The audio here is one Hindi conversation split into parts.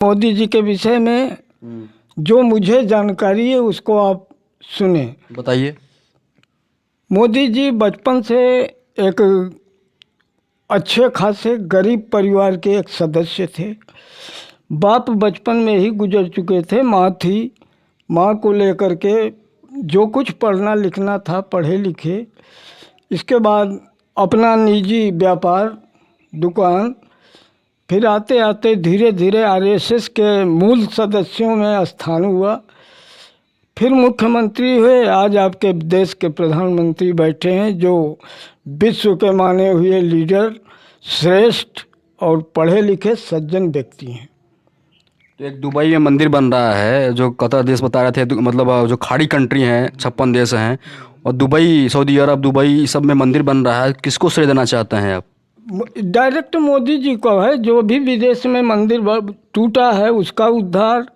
मोदी जी के विषय में जो मुझे जानकारी है उसको आप सुने। बताइए। मोदी जी बचपन से एक अच्छे खासे गरीब परिवार के एक सदस्य थे। बाप बचपन में ही गुजर चुके थे, माँ थी। माँ को लेकर के जो कुछ पढ़ना लिखना था पढ़े लिखे। इसके बाद अपना निजी व्यापार, दुकान, फिर आते आते धीरे धीरे आरएसएस के मूल सदस्यों में स्थान हुआ। फिर मुख्यमंत्री हुए। आज आपके देश के प्रधानमंत्री बैठे हैं जो विश्व के माने हुए लीडर, श्रेष्ठ और पढ़े लिखे सज्जन व्यक्ति हैं। तो एक दुबई में मंदिर बन रहा है जो कतर देश बता रहे थे, मतलब जो खाड़ी कंट्री हैं, 56 देश हैं, और दुबई, सऊदी अरब, दुबई सब में मंदिर बन रहा है। किसको श्रेय देना चाहते हैं आप? डायरेक्ट मोदी जी को है। जो भी विदेश में मंदिर टूटा है उसका उद्धार,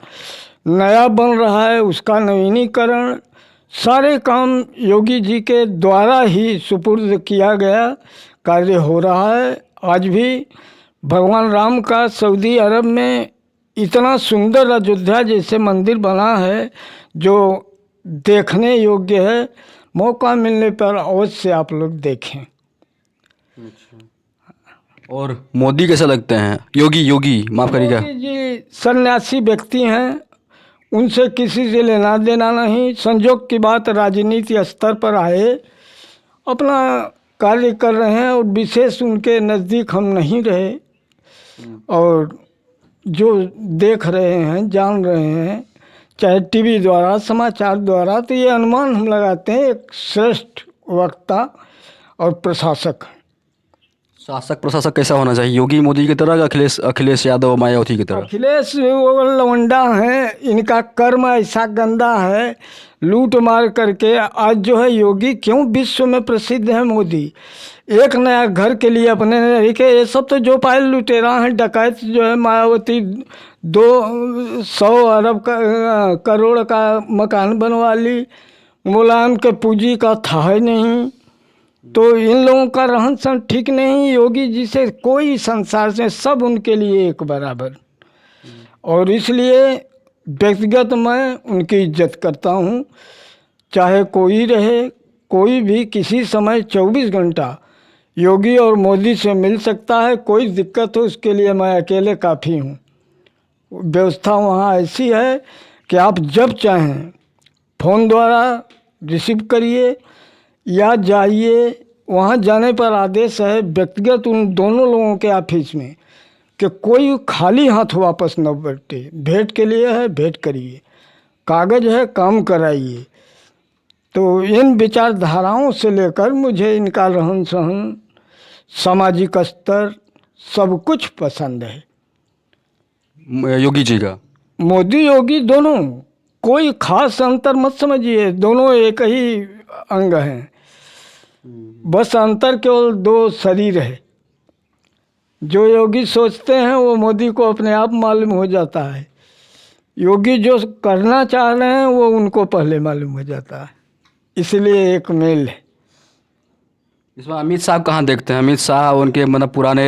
नया बन रहा है उसका नवीनीकरण, सारे काम योगी जी के द्वारा ही सुपुर्द किया गया कार्य हो रहा है। आज भी भगवान राम का सऊदी अरब में इतना सुंदर अयोध्या जैसे मंदिर बना है जो देखने योग्य है। मौका मिलने पर अवश्य आप लोग देखें। और मोदी कैसे लगते हैं? योगी माफ़ करिएगा। मोदी जी सन्यासी व्यक्ति हैं, उनसे किसी से लेना देना नहीं। संजोग की बात राजनीति स्तर पर आए, अपना कार्य कर रहे हैं और विशेष उनके नज़दीक हम नहीं रहे। और जो देख रहे हैं, जान रहे हैं, चाहे टीवी द्वारा, समाचार द्वारा, तो ये अनुमान हम लगाते हैं एक श्रेष्ठ वक्ता और प्रशासक। शासक प्रशासक कैसा होना चाहिए? योगी मोदी की तरह, अखिलेश यादव, मायावती की तरह? अखिलेश वो लवंडा हैं, इनका कर्म ऐसा गंदा है, लूट मार करके। आज जो है योगी क्यों विश्व में प्रसिद्ध है? मोदी एक नया घर के लिए अपने नहीं के, ये सब तो जो पायल लुटेरा हैं, डकैत जो है। मायावती 200 अरब करोड़ का मकान बनवा ली। मुलायम के पूंजी का था ही नहीं। तो इन लोगों का रहन सहन ठीक नहीं। योगी जी से कोई संसार से सब उनके लिए एक बराबर। और इसलिए व्यक्तिगत मैं उनकी इज्जत करता हूँ। चाहे कोई रहे, कोई भी किसी समय 24 घंटा योगी और मोदी से मिल सकता है। कोई दिक्कत हो उसके लिए मैं अकेले काफ़ी हूँ। व्यवस्था वहाँ ऐसी है कि आप जब चाहें फ़ोन द्वारा रिसीव करिए या जाइए। वहाँ जाने पर आदेश है व्यक्तिगत उन दोनों लोगों के ऑफिस में कि कोई खाली हाथ वापस न बैठे। भेंट के लिए है, भेंट करिए, कागज़ है, काम कराइए। तो इन विचारधाराओं से लेकर मुझे इनका रहन सहन, सामाजिक स्तर, सब कुछ पसंद है। योगी जी का? मोदी योगी दोनों, कोई खास अंतर मत समझिए, दोनों एक ही अंग हैं। बस अंतर केवल 2 शरीर है। जो योगी सोचते हैं वो मोदी को अपने आप मालूम हो जाता है। योगी जो करना चाह रहे हैं वो उनको पहले मालूम हो जाता है। इसलिए एक मेल है। इसमें अमित शाह कहाँ देखते हैं? अमित शाह उनके मतलब पुराने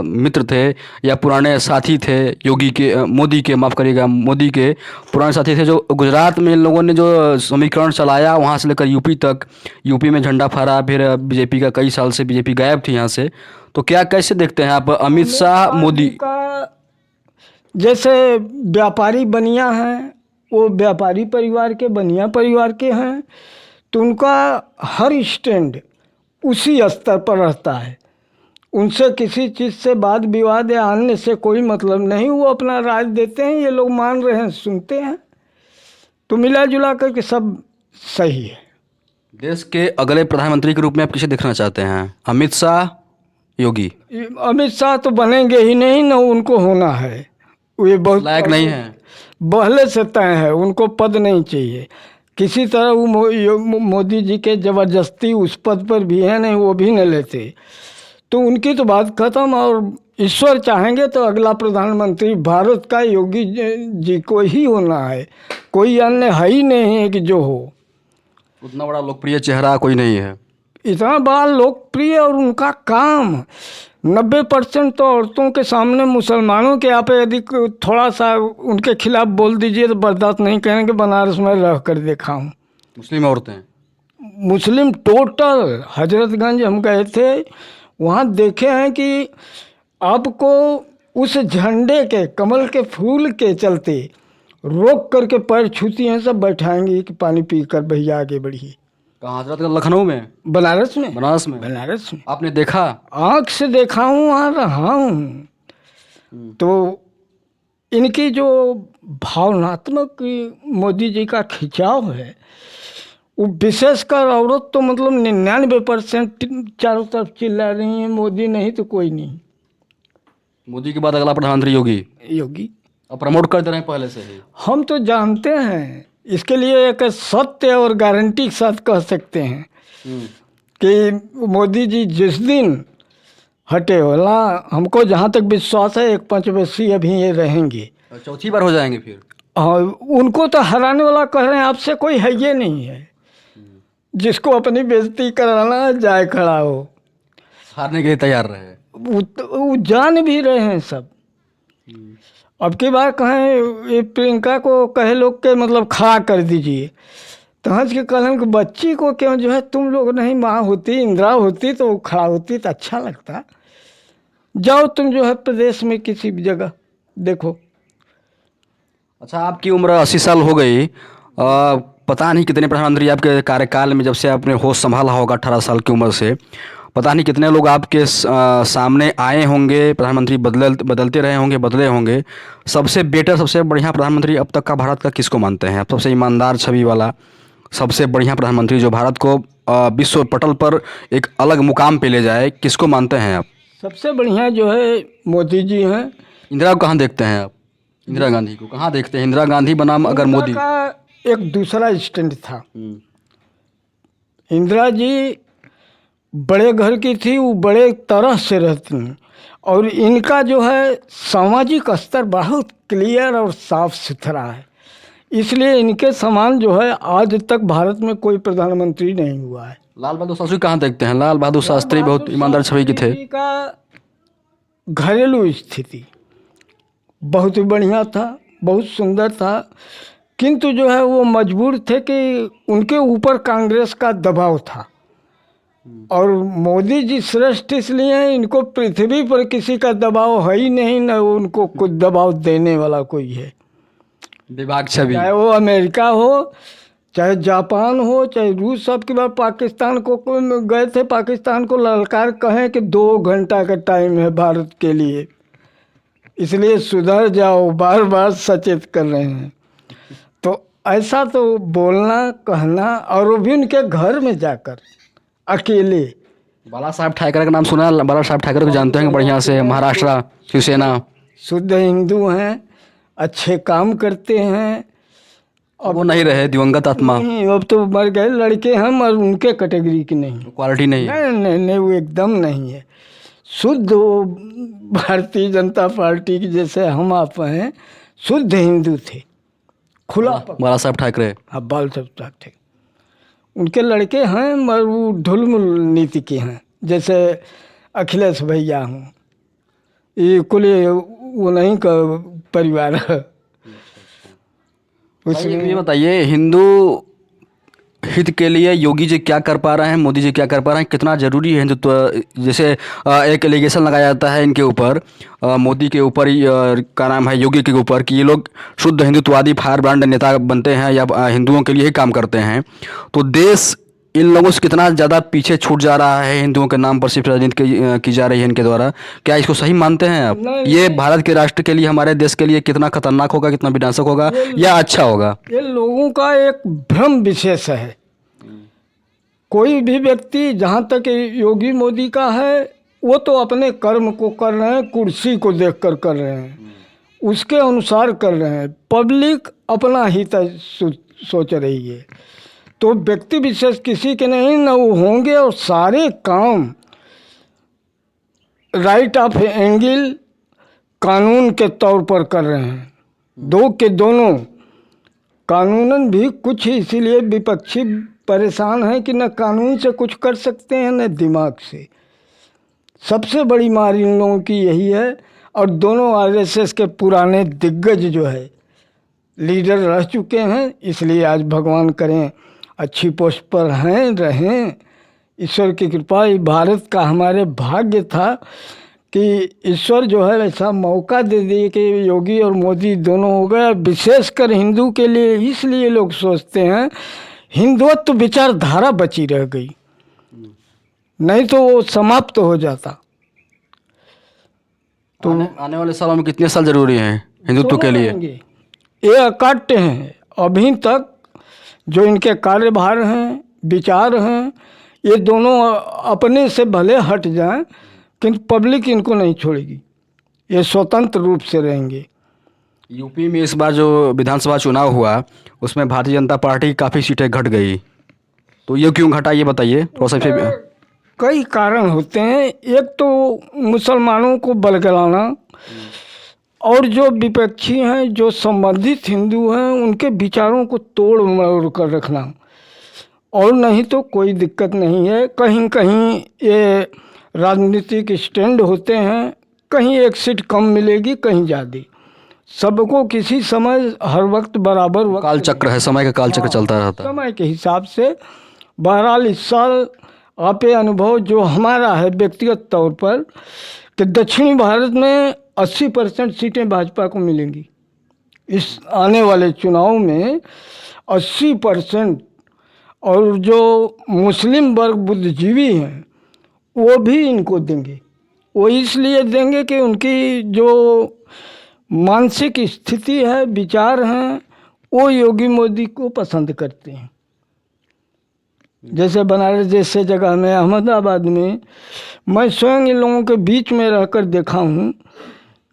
मित्र थे या पुराने साथी थे योगी के, मोदी के, माफ़ करिएगा, मोदी के पुराने साथी थे। जो गुजरात में इन लोगों ने जो समीकरण चलाया, वहाँ से लेकर यूपी तक, यूपी में झंडा फहरा, फिर बीजेपी का कई साल से बीजेपी गायब थी यहाँ से। तो क्या कैसे देखते हैं आप अमित शाह, मोदी का? जैसे व्यापारी बनिया हैं, वो व्यापारी परिवार के, बनिया परिवार के हैं, तो उनका हर स्टैंड उसी स्तर पर रहता है। उनसे किसी चीज़ से वाद विवाद या अन्य से कोई मतलब नहीं। वो अपना राय देते हैं, ये लोग मान रहे हैं, सुनते हैं। तो मिला जुला करके सब सही है। देश के अगले प्रधानमंत्री के रूप में आप किसे देखना चाहते हैं? अमित शाह, योगी? अमित शाह तो बनेंगे ही नहीं, न उनको होना है। ये बहुत लायक नहीं है? पहले से तय है, उनको पद नहीं चाहिए किसी तरह। वो मोदी जी के ज़बरदस्ती उस पद पर भी है नहीं, वो भी न लेते। तो उनकी तो बात खत्म। और ईश्वर चाहेंगे तो अगला प्रधानमंत्री भारत का योगी जी को ही होना है। कोई अन्य है ही नहीं है कि जो हो। उतना बड़ा लोकप्रिय चेहरा कोई नहीं है। इतना बड़ा लोकप्रिय और उनका काम 90% तो औरतों के सामने मुसलमानों के यहाँ पे यदि थोड़ा सा उनके खिलाफ बोल दीजिए तो बर्दाश्त नहीं करेंगे। बनारस में रह कर देखा हूँ। मुस्लिम औरतें। मुस्लिम टोटल हजरतगंज हम गए थे, वहाँ देखे हैं कि आपको उस झंडे के कमल के फूल के चलते रोक करके पैर छूती हैं, सब बैठाएंगी कि पानी पी कर भैया आगे बढ़िए। कहाँ हजरतगंज? लखनऊ में? बनारस में। बनारस में? बनारस में आपने देखा? आँख से देखा हूँ, वहाँ रहा हूँ। तो इनकी जो भावनात्मक मोदी जी का खिंचाव है, वो विशेषकर औरत तो मतलब 99% चारों तरफ चिल्ला रही है मोदी नहीं तो कोई नहीं। मोदी के बाद अगला प्रधानमंत्री योगी। योगी अब प्रमोट कर दे रहे हैं पहले से ही। हम तो जानते हैं, इसके लिए एक सत्य और गारंटी के साथ कह सकते हैं कि मोदी जी जिस दिन हटे वाला, हमको जहाँ तक विश्वास है 1 पंचवर्षीय अभी ये रहेंगे। चौथी बार हो जाएंगे फिर? हाँ, उनको तो हराने वाला कह रहे हैं, आपसे कोई है ये नहीं है जिसको अपनी बेइज्जती कराना जाए खड़ा हो। हारने के लिए तैयार रहे। वो जान भी रहे हैं सब। अब की बार कहें ये प्रियंका को कहे लोग के मतलब खड़ा कर दीजिए, तो हंस के कहन कि बच्ची को क्यों जो है, तुम लोग नहीं, माँ होती इंदिरा होती तो वो खड़ा होती तो अच्छा लगता। जाओ तुम जो है प्रदेश में किसी भी जगह देखो। अच्छा, आपकी उम्र 80 साल हो गई। पता नहीं कितने प्रधानमंत्री आपके कार्यकाल में, जब से आपने होश संभाला होगा 18 साल की उम्र से, पता नहीं कितने लोग आपके सामने आए होंगे, प्रधानमंत्री बदलते रहे होंगे, बदले होंगे। सबसे बेटर, सबसे बढ़िया प्रधानमंत्री अब तक का भारत का किसको मानते हैं आप? सबसे ईमानदार छवि वाला, सबसे बढ़िया प्रधानमंत्री जो भारत को विश्व पटल पर एक अलग मुकाम पे ले जाए, किसको मानते हैं आप? सबसे बढ़िया जो है मोदी जी हैं। इंदिरा को कहाँ देखते हैं आप? इंदिरा गांधी को कहाँ देखते हैं? इंदिरा गांधी बनाम अगर मोदी का एक दूसरा स्टैंड था। इंदिरा जी बड़े घर की थी, वो बड़े तरह से रहती हैं, और इनका जो है सामाजिक स्तर बहुत क्लियर और साफ सुथरा है, इसलिए इनके समान जो है आज तक भारत में कोई प्रधानमंत्री नहीं हुआ है। लाल बहादुर शास्त्री कहाँ देखते हैं? लाल बहादुर शास्त्री बहुत ईमानदार छवि के थे। का घरेलू स्थिति बहुत ही बढ़िया था, बहुत सुंदर था, किंतु जो है वो मजबूर थे कि उनके ऊपर कांग्रेस का दबाव था। और मोदी जी श्रेष्ठ इसलिए हैं, इनको पृथ्वी पर किसी का दबाव है ही नहीं, न उनको कुछ दबाव देने वाला कोई है। विभाग छवि, चाहे वो अमेरिका हो, चाहे जापान हो, चाहे रूस। सब के बाद पाकिस्तान को गए थे, पाकिस्तान को ललकार कहें कि 2 घंटा का टाइम है भारत के लिए, इसलिए सुधर जाओ, बार बार सचेत कर रहे हैं। तो ऐसा तो बोलना कहना, और वो भी उनके घर में जाकर अकेले। बाला साहब ठाकरे का नाम सुना है? बाला साहब ठाकरे को जानते हैं बढ़िया से? महाराष्ट्र शिवसेना, शुद्ध हिंदू हैं, अच्छे काम करते हैं। अब वो नहीं रहे, दिवंगत आत्मा। नहीं, अब तो मर गए। लड़के हम और उनके कैटेगरी की नहीं, क्वालिटी नहीं है। नहीं नहीं नहीं, वो एकदम नहीं है शुद्ध। वो भारतीय जनता पार्टी की जैसे हम आप हैं, शुद्ध हिंदू थे, खुला। बाला साहब ठाकरे, हाँ, बाल सब थे। उनके लड़के हैं मगर वो ढुलमुल नीति के हैं, जैसे अखिलेश भैया हों, ये कुल वो नहीं का परिवार है। ये बताइए, हिंदू हित के लिए योगी जी क्या कर पा रहे हैं, मोदी जी क्या कर पा रहे हैं, कितना ज़रूरी है हिंदुत्व? जैसे एक एलिगेशन लगाया जाता है इनके ऊपर, मोदी के ऊपर, का नाम है योगी के ऊपर, कि ये लोग शुद्ध हिंदुत्ववादी फायर ब्रांड नेता बनते हैं या हिंदुओं के लिए ही काम करते हैं। तो देश इन लोगों से कितना ज़्यादा पीछे छूट जा रहा है, हिंदुओं के नाम पर सिर्फ राजनीति की जा रही है इनके द्वारा। क्या इसको सही मानते हैं आप? ये भारत के राष्ट्र के लिए, हमारे देश के लिए कितना खतरनाक होगा, कितना विनाशक होगा या अच्छा होगा? ये लोगों का एक भ्रम विशेष है। कोई भी व्यक्ति, जहाँ तक योगी मोदी का है, वो तो अपने कर्म को कर रहे हैं, कुर्सी को देखकर कर रहे हैं, उसके अनुसार कर रहे हैं। पब्लिक अपना हित सोच रही है, तो व्यक्ति विशेष किसी के नहीं न वो होंगे। और सारे काम राइट ऑफ एंगल कानून के तौर पर कर रहे हैं, दो के दोनों। कानूनन भी कुछ इसीलिए विपक्षी परेशान है कि न कानून से कुछ कर सकते हैं न दिमाग से। सबसे बड़ी मार इन लोगों की यही है। और दोनों आरएसएस के पुराने दिग्गज जो है लीडर रह चुके हैं, इसलिए आज भगवान करें अच्छी पोस्ट पर हैं, रहें। ईश्वर की कृपा, ये भारत का हमारे भाग्य था कि ईश्वर जो है ऐसा मौका दे दिए कि योगी और मोदी दोनों हो गए। विशेषकर हिंदू के लिए इसलिए लोग सोचते हैं हिंदुत्व विचारधारा बची रह गई, नहीं तो वो समाप्त हो जाता। तो आने वाले सालों में कितने साल जरूरी हैं हिंदुत्व के लिए? ये अकाट्य हैं। अभी तक जो इनके कार्यभार हैं, विचार हैं, ये दोनों अपने से भले हट जाएं, किंतु पब्लिक इनको नहीं छोड़ेगी। ये स्वतंत्र रूप से रहेंगे। यूपी में इस बार जो विधानसभा चुनाव हुआ उसमें भारतीय जनता पार्टी की काफ़ी सीटें घट गई, तो ये क्यों घटा ये बताइए थोड़ा सा। कई कारण होते हैं। एक तो मुसलमानों को बलगलाना, और जो विपक्षी हैं, जो संबंधित हिंदू हैं, उनके विचारों को तोड़ मरोड़ कर रखना। और नहीं तो कोई दिक्कत नहीं है। कहीं कहीं ये राजनीतिक स्टैंड होते हैं, कहीं एक सीट कम मिलेगी, कहीं ज़्यादा। सबको किसी समय हर वक्त बराबर वक्त काल चक्र है, समय का काल चक्र चलता रहता है। समय के हिसाब से। बहरहाल इस साल आप ये अनुभव जो हमारा है व्यक्तिगत तौर पर कि दक्षिणी भारत में 80% सीटें भाजपा को मिलेंगी। इस आने वाले चुनाव में 80%। और जो मुस्लिम वर्ग बुद्धिजीवी हैं वो भी इनको देंगे। वो इसलिए देंगे कि उनकी जो मानसिक स्थिति है, विचार हैं, वो योगी मोदी को पसंद करते हैं। जैसे बनारस जैसे जगह में, अहमदाबाद में, मैं स्वयं इन लोगों के बीच में रहकर देखा हूँ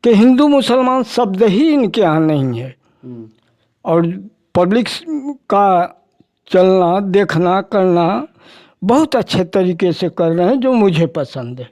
कि हिंदू मुसलमान शब्द ही इनके यहाँ नहीं है। और पब्लिक का चलना, देखना, करना बहुत अच्छे तरीके से कर रहे हैं, जो मुझे पसंद है।